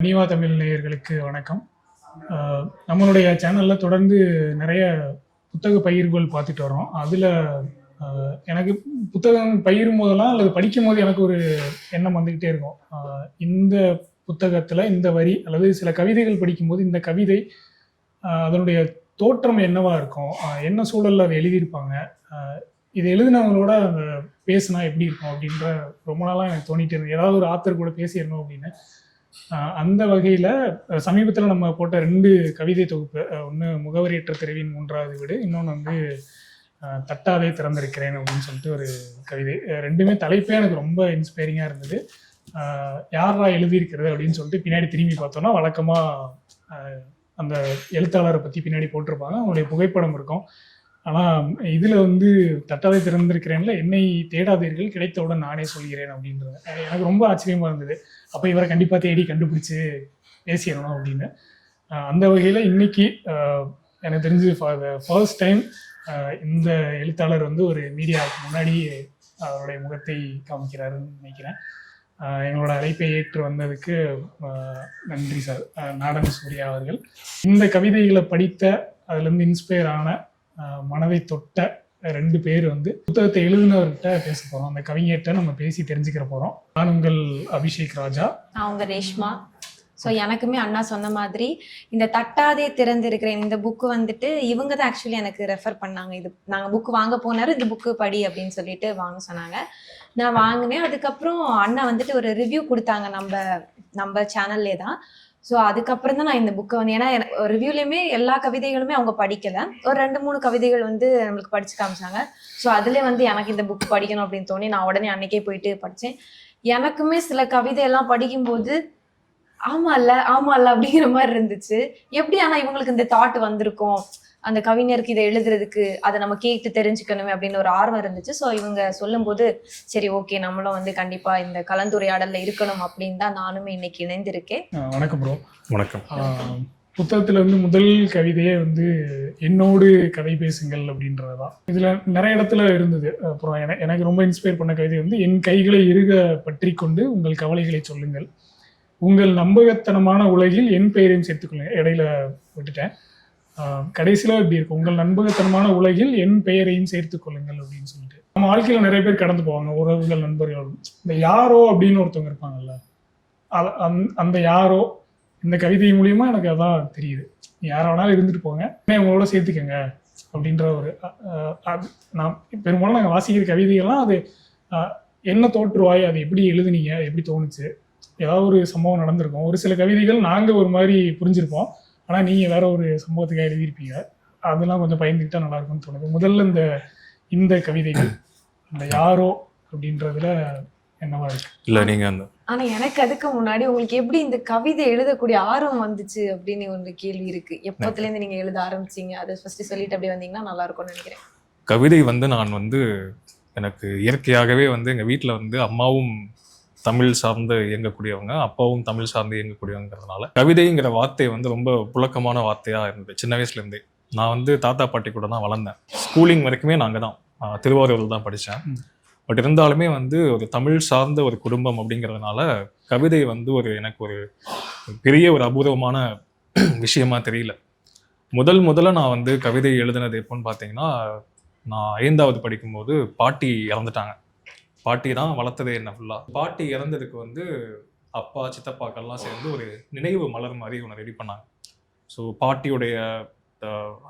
நீவா தமிழ் நேயர்களுக்கு வணக்கம். நம்மளுடைய சேனலில் தொடர்ந்து நிறைய புத்தக பகிர்வுகள் பார்த்துட்டு வரோம். அதில் எனக்கு புத்தகம் பகிரும் போதெல்லாம் அல்லது படிக்கும் போது எனக்கு ஒரு எண்ணம் வந்துக்கிட்டே இருக்கும். இந்த புத்தகத்தில் இந்த வரி அல்லது சில கவிதைகள் படிக்கும்போது இந்த கவிதை அதனுடைய தோற்றம் என்னவா இருக்கும், என்ன சூழலில் அதை எழுதியிருப்பாங்க, இது எழுதினவங்களோட அந்த பேசுனா எப்படி இருக்கும் அப்படின்ற ரொம்ப நாளாக எனக்கு தோணிட்டு இருந்தது. ஏதாவது ஒரு ஆத்தர் கூட பேசிடணும் அப்படின்னு. அந்த வகையில் சமீபத்தில் நம்ம போட்ட 2 கவிதை தொகுப்பு, ஒன்று முகவரியற்ற தெருவின் 3வது வீடு, இன்னொன்று வந்து தட்டாதே திறந்திருக்கிறேன் அப்படின்னு சொல்லிட்டு ஒரு கவிதை. ரெண்டுமே தலைப்பே எனக்கு ரொம்ப இன்ஸ்பைரிங்காக இருந்தது. யாரா எழுதியிருக்கிறது அப்படின்னு சொல்லிட்டு பின்னாடி திரும்பி பார்த்தோன்னா வழக்கமாக அந்த எழுத்தாளரை பற்றி பின்னாடி போட்டிருப்பாங்க, அவங்களுடைய புகைப்படம் இருக்கும். ஆனால் இதில் வந்து தட்டாதே திறந்திருக்கிறேன்ல, என்னை தேடாதீர்கள் கிடைத்தவுடன் நானே சொல்கிறேன் அப்படின்றது எனக்கு ரொம்ப ஆச்சரியமாக இருந்தது. அப்போ இவரை கண்டிப்பாக தேடி கண்டுபிடிச்சி பேசிடணும் அப்படின்னு. அந்த வகையில் இன்னைக்கு எனக்கு தெரிஞ்சு ஃபர்ஸ்ட் டைம் இந்த எழுத்தாளர் வந்து ஒரு மீடியாவுக்கு முன்னாடி அவருடைய முகத்தை காமிக்கிறாருன்னு நினைக்கிறேன். எங்களோட அழைப்பை ஏற்று வந்ததுக்கு நன்றி சார். நாடன் சூர்யா அவர்கள். இந்த கவிதைகளை படித்த, அதுலேருந்து இன்ஸ்பயர் ஆன, மனதை தொட்ட 2 பேர் வந்து புத்தகத்தை எழுதினவர்கிட்ட பேச போகிறோம். அந்த கவிஞர்கிட்ட நம்ம பேசி தெரிஞ்சுக்கிற போகிறோம். நான் உங்கள் அபிஷேக் ராஜா. நான் உங்கள் ரேஷ்மா. ஸோ எனக்குமே அண்ணா சொன்ன மாதிரி இந்த தட்டாதே திறந்திருக்கிறேன் இந்த புக்கு வந்துட்டு இவங்க தான் ஆக்சுவலி எனக்கு ரெஃபர் பண்ணாங்க. இது நாங்கள் புக்கு வாங்க போனாரு, இந்த புக்கு படி அப்படின்னு சொல்லிட்டு வாங்க சொன்னாங்க. நான் வாங்கினேன். அதுக்கப்புறம் அண்ணா வந்துட்டு ஒரு ரிவ்யூ கொடுத்தாங்க நம்ம சேனல்லே தான். ஸோ அதுக்கப்புறம் தான் நான் இந்த புக்கை வந்து, ஏன்னா ரிவ்யூலையுமே எல்லா கவிதைகளுமே அவங்க படிக்கலை, ஒரு 2-3 கவிதைகள் வந்து நம்மளுக்கு படிச்சு காமிச்சாங்க. ஸோ அதுலேயே வந்து எனக்கு இந்த புக் படிக்கணும் அப்படின்னு தோணி நான் உடனே அன்னைக்கே போயிட்டு படித்தேன். எனக்குமே சில கவிதையெல்லாம் படிக்கும்போது ஆமா இல்ல அப்படிங்கிற மாதிரி இருந்துச்சு. எப்படி ஆனா இவங்களுக்கு இந்த தாட் வந்திருக்கும், அந்த கவிஞருக்கு இதை எழுதுறதுக்கு, அதை நம்ம கேட்டு தெரிஞ்சுக்கணுமே அப்படின்னு ஒரு ஆர்வம் இருந்துச்சு. ஸோ இவங்க சொல்லும் போது சரி ஓகே நம்மளும் வந்து கண்டிப்பா இந்த கலந்துரையாடல்ல இருக்கணும் அப்படின்னு தான் நானுமே இன்னைக்கு இணைந்திருக்கேன். வணக்கம் ப்ரோ. வணக்கம். புத்தகத்துல வந்து முதல் கவிதையே வந்து என்னோடு கதை பேசுங்கள் அப்படின்றதுதான். இதுல நிறைய இடத்துல இருந்தது. அப்புறம் எனக்கு ரொம்ப இன்ஸ்பயர் பண்ண கவிதை வந்து என் கைகளை இறுக பற்றி கொண்டு உங்கள் கவலைகளை சொல்லுங்கள், உங்கள் நம்பகத்தனமான உலகில் என் பெயரையும் சேர்த்துக்கொள்ளுங்க. இடையில விட்டுட்டேன். கடைசியில் இப்படி இருக்கும், உங்கள் நம்பகத்தனமான உலகில் என் பெயரையும் சேர்த்துக் கொள்ளுங்கள் அப்படின்னு சொல்லிட்டு. நம்ம வாழ்க்கையில் நிறைய பேர் கடந்து போவாங்க, உறவுகள், நண்பர்கள். இந்த யாரோ அப்படின்னு ஒருத்தவங்க இருப்பாங்கல்ல, அந்த யாரோ இந்த கவிதை மூலியமா எனக்கு அதான் தெரியுது. யார வேணாலும் இருந்துட்டு போங்க, உங்களோட சேர்த்துக்கங்க அப்படின்ற ஒரு நான் பெரும்பாலும் நாங்கள் வாசிக்கிற கவிதைகள்லாம் அது என்ன தோற்றுவாய், அது எப்படி எழுதுனீங்க, எப்படி தோணுச்சு, ஏதாவது ஒரு சம்பவம் நடந்திருக்கும். ஒரு சில கவிதைகள் நாங்கள் ஒரு மாதிரி புரிஞ்சிருப்போம், ஆனால் நீங்கள் வேற ஒரு சம்பவத்துக்காக எழுதியிருப்பீங்க. அதெல்லாம் கொஞ்சம் பயந்துக்கிட்டா நல்லா இருக்கும்னு தோணுது. முதல்ல இந்த கவிதைகள் இந்த யாரோ அப்படின்றதுல என்னவா இருக்கு? இல்லை நீங்கள் அந்த ஆனால் எனக்கு அதுக்கு முன்னாடி உங்களுக்கு எப்படி இந்த கவிதை எழுதக்கூடிய ஆர்வம் வந்துச்சு அப்படின்னு ஒரு கேள்வி இருக்கு. எப்போத்துலேருந்து நீங்கள் எழுத ஆரம்பிச்சிங்க, அதை ஃபர்ஸ்ட் சொல்லிட்டு அப்படியே வந்தீங்கன்னா நல்லா இருக்கும்னு நினைக்கிறேன். கவிதை வந்து நான் வந்து எனக்கு இயற்கையாகவே வந்து எங்கள் வீட்டில் வந்து அம்மாவும் தமிழ் சார்ந்து இயங்கக்கூடியவங்க, அப்பாவும் தமிழ் சார்ந்து இயங்கக்கூடியவங்கிறதுனால கவிதைங்கிற வார்த்தை வந்து ரொம்ப புழக்கமான வார்த்தையாக இருந்தது சின்ன வயசுலேருந்தே. நான் வந்து தாத்தா பாட்டி கூட தான் வளர்ந்தேன். ஸ்கூலிங் வரைக்குமே நாங்கள் தான் திருவாரூரில் தான் படித்தேன். பட் இருந்தாலுமே வந்து ஒரு தமிழ் சார்ந்த ஒரு குடும்பம் அப்படிங்கிறதுனால கவிதை வந்து எனக்கு ஒரு பெரிய ஒரு அபூர்வமான விஷயமா தெரியல. முதல்ல நான் வந்து கவிதை எழுதினது எப்போன்னு பார்த்தீங்கன்னா, நான் 5வது படிக்கும்போது பாட்டி இறந்துட்டாங்க. பாட்டி தான் வளர்த்ததே என்ன ஃபுல்லாக. பாட்டி இறந்ததுக்கு வந்து அப்பா சித்தப்பாக்கள்லாம் சேர்ந்து ஒரு நினைவு மலர் மாதிரி ஒன்று ரெடி பண்ணாங்க. ஸோ பாட்டியுடைய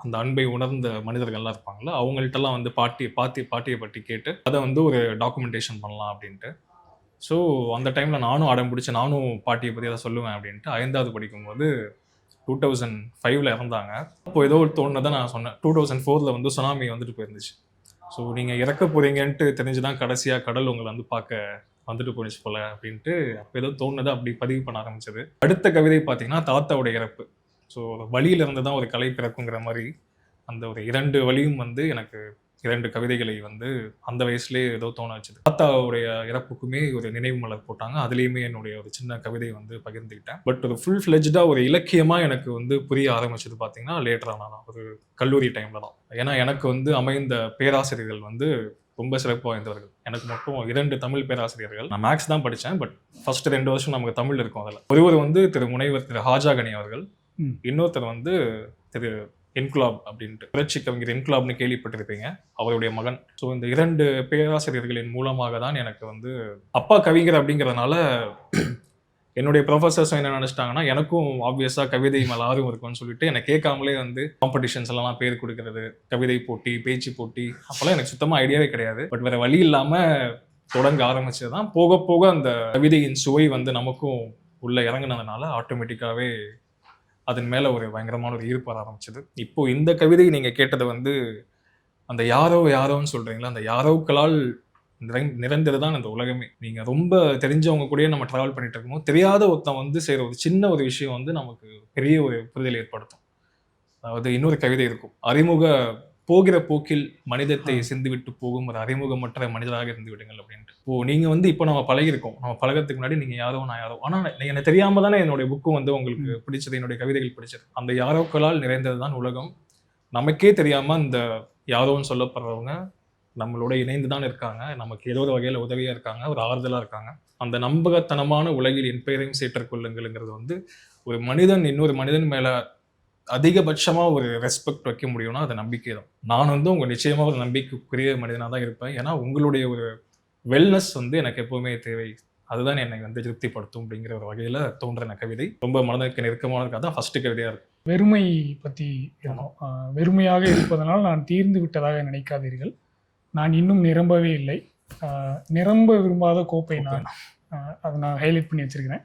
அந்த அன்பை உணர்ந்த மனிதர்கள்லாம் இருப்பாங்கள்ல, அவங்கள்ட்டலாம் வந்து பாட்டியை பற்றி கேட்டு அதை வந்து ஒரு டாக்குமெண்டேஷன் பண்ணலாம் அப்படின்ட்டு. ஸோ அந்த டைமில் நானும் அடம் பிடிச்சி நானும் பாட்டியை பற்றி அதை சொல்லுவேன் அப்படின்ட்டு 5வது படிக்கும்போது 2005 இறந்தாங்க. அப்போ ஏதோ ஒரு தோணுதான் நான் சொன்னேன். 2004 வந்து சுனாமி வந்துட்டு போயிருந்துச்சு. ஸோ நீங்கள் இறக்க போகிறீங்கன்ட்டு தெரிஞ்சுதான் கடைசியாக கடல் உங்களை வந்து பார்க்க வந்துட்டு போயிடுச்சு போல அப்படின்ட்டு அப்போ ஏதோ தோணுது, அப்படி பதிவு பண்ண ஆரம்பிச்சது. அடுத்த கவிதை பார்த்தீங்கன்னா தாத்தாவோட இறப்பு. ஸோ வழியிலிருந்து தான் ஒரு கலை பிறக்குங்கிற மாதிரி அந்த ஒரு 2 வழியும் வந்து எனக்கு 2 கவிதைகளை வந்து அந்த வயசுலேயே ஏதோ தோண வச்சுது. தாத்தாவுடைய இறப்புக்குமே ஒரு நினைவு மலர் போட்டாங்க, அதுலேயுமே என்னுடைய ஒரு சின்ன கவிதை வந்து பகிர்ந்துக்கிட்டேன். பட் ஒரு ஃபுல் ஃப்ளெஜ்டாக ஒரு இலக்கியமாக எனக்கு வந்து புரிய ஆரம்பிச்சது பார்த்தீங்கன்னா லேட்டராக தான், ஒரு கல்லூரி டைமில் தான். ஏன்னா எனக்கு வந்து அமைந்த பேராசிரியர்கள் வந்து ரொம்ப சிறப்பு வாய்ந்தவர்கள். எனக்கு மட்டும் 2 தமிழ் பேராசிரியர்கள். நான் மேக்ஸ் தான் படித்தேன், பட் ஃபர்ஸ்ட் 2 வருஷம் நமக்கு தமிழ் இருக்கும். அதில் ஒருவர் வந்து முனைவர் திரு ஹாஜாகனி அவர்கள், இன்னொருத்தர் வந்து திரு இன்குலாப் அப்படின்ட்டு, புரட்சி கவிஞர் இன்குலாப்னு கேள்விப்பட்டிருப்பீங்க, அவருடைய மகன். ஸோ இந்த 2 பேராசிரியர்களின் மூலமாக தான் எனக்கு வந்து அப்பா கவிஞர் அப்படிங்கிறதுனால என்னுடைய ப்ரொஃபஸர்ஸ் என்ன நினச்சிட்டாங்கன்னா, எனக்கும் ஆப்வியஸாக கவிதை மேலே ஆர்வம் இருக்கும்னு சொல்லிட்டு என்னை கேட்காமலே வந்து காம்படிஷன்ஸ் எல்லாம் பேர் கொடுக்கறது, கவிதை போட்டி, பேச்சு போட்டி, அப்போல்லாம் எனக்கு சுத்தமாக ஐடியாவே கிடையாது. பட் வேறு வழி இல்லாமல் தொடங்க ஆரம்பிச்சது தான். போக போக அந்த கவிதையின் சுவை வந்து நமக்கும் உள்ளே இறங்குனதுனால ஆட்டோமேட்டிக்காகவே அதன் மேலே ஒரு பயங்கரமான ஒரு ஈர்ப்பு வர ஆரம்பிச்சது. இப்போது இந்த கவிதை நீங்கள் கேட்டது வந்து அந்த யாரோ யாரோன்னு சொல்கிறீங்களா, அந்த யாரோக்களால் நிறைந்தது தான் இந்த உலகமே. நீங்கள் ரொம்ப தெரிஞ்சவங்க கூடயே நம்ம ட்ராவல் பண்ணிட்டு இருக்கோம், தெரியாத ஒருத்தன் வந்து செய்கிற ஒரு சின்ன ஒரு விஷயம் வந்து நமக்கு பெரிய ஒரு புரிதல் ஏற்படுத்தும். அதாவது இன்னொரு கவிதை இருக்கும், போகிற போக்கில் மனிதத்தை சிந்துவிட்டு போகும் ஒரு அறிமுகமற்ற மனிதராக இருந்து விடுங்கள் அப்படின்ட்டு. நீங்கள் வந்து இப்போ நம்ம பழகிருக்கோம், நம்ம பழகிறதுக்கு முன்னாடி நீங்கள் யாரோ நான் யாரோ, ஆனால் எனக்கு தெரியாம தானே என்னுடைய புக்கும் வந்து உங்களுக்கு பிடிச்சது, என்னுடைய கவிதைகள் பிடிச்சது. அந்த யாரோக்களால் நிறைந்தது தான் உலகம். நமக்கே தெரியாமல் அந்த யாரோன்னு சொல்லப்படுறவங்க நம்மளோட இணைந்து தான் இருக்காங்க, நமக்கு ஏதோ ஒரு வகையில் உதவியாக இருக்காங்க, ஒரு ஆறுதலாக இருக்காங்க. அந்த நம்பகத்தனமான உலகில் என் பெயரையும் சேற்றுக்கொள்ளுங்கிறது வந்து ஒரு மனிதன் இன்னொரு மனிதன் மேலே அதிகபட்சமாக ஒரு ரெஸ்பெக்ட் வைக்க முடியும்னா அது நம்பிக்கை தான். நான் வந்து உங்கள் நிச்சயமாக ஒரு நம்பிக்கைக்குரிய மனிதனாக தான் இருப்பேன். ஏன்னா உங்களுடைய ஒரு வெல்னஸ் வந்து எனக்கு எப்போவுமே தேவை, அதுதான் என்னை வந்து திருப்திப்படுத்தும் அப்படிங்கிற ஒரு வகையில் தோன்றின கவிதை. ரொம்ப மனதிற்கு நெருக்கமானதுக்காக தான் ஃபர்ஸ்ட் கவிதையாக இருக்கும். வெறுமை பற்றி இருக்கணும். வெறுமையாக இருப்பதனால் நான் தீர்ந்து விட்டதாக நினைக்காதீர்கள், நான் இன்னும் நிரம்பவே இல்லை, நிரம்ப விரும்பாத கோப்பை நான். அதை நான் ஹைலைட் பண்ணி வச்சிருக்கிறேன்.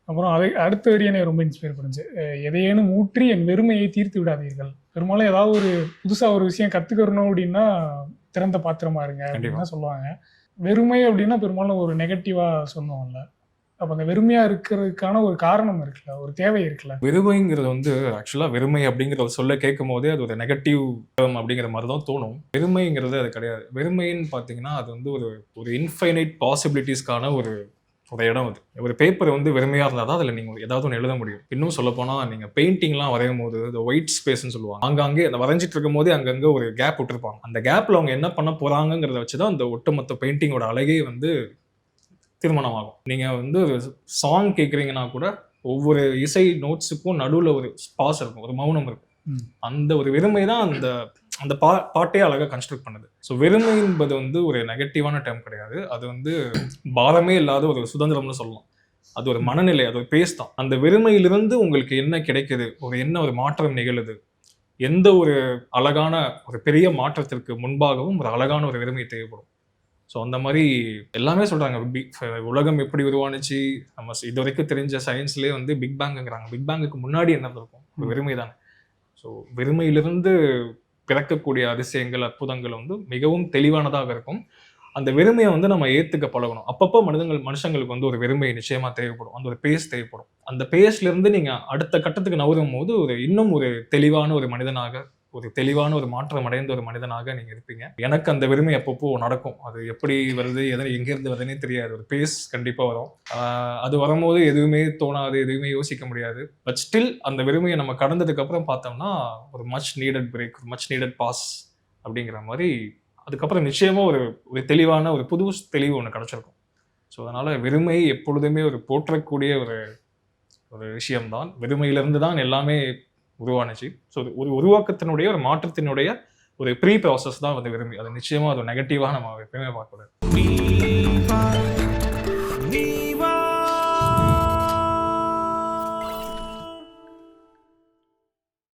அப்புறம் அதை அடுத்த வரி என்னை ரொம்ப இன்ஸ்பயர் பண்ணுச்சு, எதையேனும் ஊற்றி என் வெறுமையை தீர்த்து விடாதீர்கள். பெரும்பாலும் ஏதாவது ஒரு புதுசாக ஒரு விஷயம் கற்றுக்கணும் அப்படின்னா திறந்த பாத்திரமா இருங்க அப்படின்னு சொல்லுவாங்க. வெறுமை அப்படின்னா பெரும்பாலும் ஒரு நெகட்டிவாக சொன்னோம்ல, அப்போ அந்த வெறுமையாக இருக்கிறதுக்கான ஒரு காரணம் இருக்குல்ல, ஒரு தேவை இருக்குல்ல. வெறுமைங்கிறது வந்து ஆக்சுவலாக வெறுமை அப்படிங்கிற சொல்ல கேட்கும் போதே அது ஒரு நெகட்டிவ் டேர்ம் அப்படிங்கிற மாதிரி தான் தோணும். வெறுமைங்கிறது அது கிடையாது. வெறுமைன்னு பார்த்தீங்கன்னா அது வந்து ஒரு இன்ஃபைனைட் பாசிபிலிட்டிஸ்க்கான ஒரு இடம். அது ஒரு பேப்பர் வந்து வெறுமையாக இருந்தால் தான் அதில் நீங்கள் ஏதாவது ஒன்று எழுத முடியும். இன்னும் சொல்லப்போனால் நீங்கள் பெயிண்டிங்லாம் வரையும் போது இந்த ஒயிட் ஸ்பேஸ்ன்னு சொல்லுவாங்க, அங்கங்கே அந்த வரைஞ்சிட்டு இருக்கும் போதே அங்கங்கே ஒரு கேப் விட்டுருப்பாங்க. அந்த கேப்பில் அவங்க என்ன பண்ண போகிறாங்கிறத வச்சு தான் அந்த ஒட்டுமொத்த பெயிண்டிங்கோட அழகே வந்து தீர்மானமாகும். நீங்கள் வந்து ஒரு சாங் கேட்குறீங்கன்னா கூட ஒவ்வொரு இசை நோட்ஸுக்கும் நடுவில் ஒரு ஸ்பாஸ் இருக்கும், ஒரு மௌனம் இருக்கும். அந்த ஒரு வெறுமை தான் அந்த பாட்டே அழகாக கன்ஸ்ட்ரக்ட் பண்ணுது. ஸோ வெறுமை என்பது வந்து ஒரு நெகட்டிவான டேர்ம் கிடையாது, அது வந்து பாரமே இல்லாத ஒரு சுதந்திரம்னு சொல்லலாம். அது ஒரு மனநிலை, அது ஒரு பேஸ் தான். அந்த வெறுமையிலிருந்து உங்களுக்கு என்ன கிடைக்குது, என்ன ஒரு மாற்றம் நிகழுது, எந்த ஒரு அழகான ஒரு பெரிய மாற்றத்திற்கு முன்பாகவும் ஒரு அழகான ஒரு வெறுமை தேவைப்படும். ஸோ அந்த மாதிரி எல்லாமே சொல்கிறாங்க. உலகம் எப்படி உருவானுச்சு, நம்ம இது வரைக்கும் தெரிஞ்ச சயின்ஸ்லேயே வந்து பிக் பேங்குங்கிறாங்க. பிக் பேங்குக்கு முன்னாடி என்ன இருக்கும், ஒரு வெறுமை தானே. ஸோ வெறுமையிலிருந்து பிறக்கக்கூடிய அதிசயங்கள், அற்புதங்கள் வந்து மிகவும் தெளிவானதாக இருக்கும். அந்த வெறுமையை வந்து நம்ம ஏற்றுக்க பழகணும். அப்பப்போ மனுஷங்களுக்கு வந்து ஒரு வெறுமை நிச்சயமாக தேவைப்படும், அந்த ஒரு பேஸ் தேவைப்படும். அந்த பேஸ்லேருந்து நீங்கள் அடுத்த கட்டத்துக்கு நகரும் போது இன்னும் ஒரு தெளிவான ஒரு மனிதனாக, ஒரு தெளிவான ஒரு மாற்றம் அடைந்த ஒரு மனிதனாக நீங்கள் இருப்பீங்க. எனக்கு அந்த வெறுமை அப்பப்போ நடக்கும். அது எப்படி வருது, எங்கேருந்து வருதுன்னே தெரியாது. ஒரு பேஸ் கண்டிப்பாக வரும். அது வரும்போது எதுவுமே தோணாது, எதுவுமே யோசிக்க முடியாது. பட் ஸ்டில் அந்த வெறுமையை நம்ம கடந்ததுக்கப்புறம் பார்த்தோம்னா ஒரு மச் நீடட் பிரேக், ஒரு மச் நீடட் பாஸ் அப்படிங்கிற மாதிரி அதுக்கப்புறம் நிச்சயமாக ஒரு தெளிவான ஒரு புது தெளிவு ஒன்று கிடச்சிருக்கும். ஸோ அதனால் வெறுமை எப்பொழுதுமே ஒரு போற்றக்கூடிய ஒரு விஷயம்தான். வெறுமையிலிருந்து தான் எல்லாமே உருவானுச்சு. ஸோ ஒரு உருவாக்கத்தினுடைய ஒரு மாற்றத்தினுடைய ஒரு ப்ரீ ப்ராசஸ் தான் வந்து வெறுமை. அது நிச்சயமாக அது நெகட்டிவாக நம்ம எப்பயுமே பார்க்கக்கூடாது.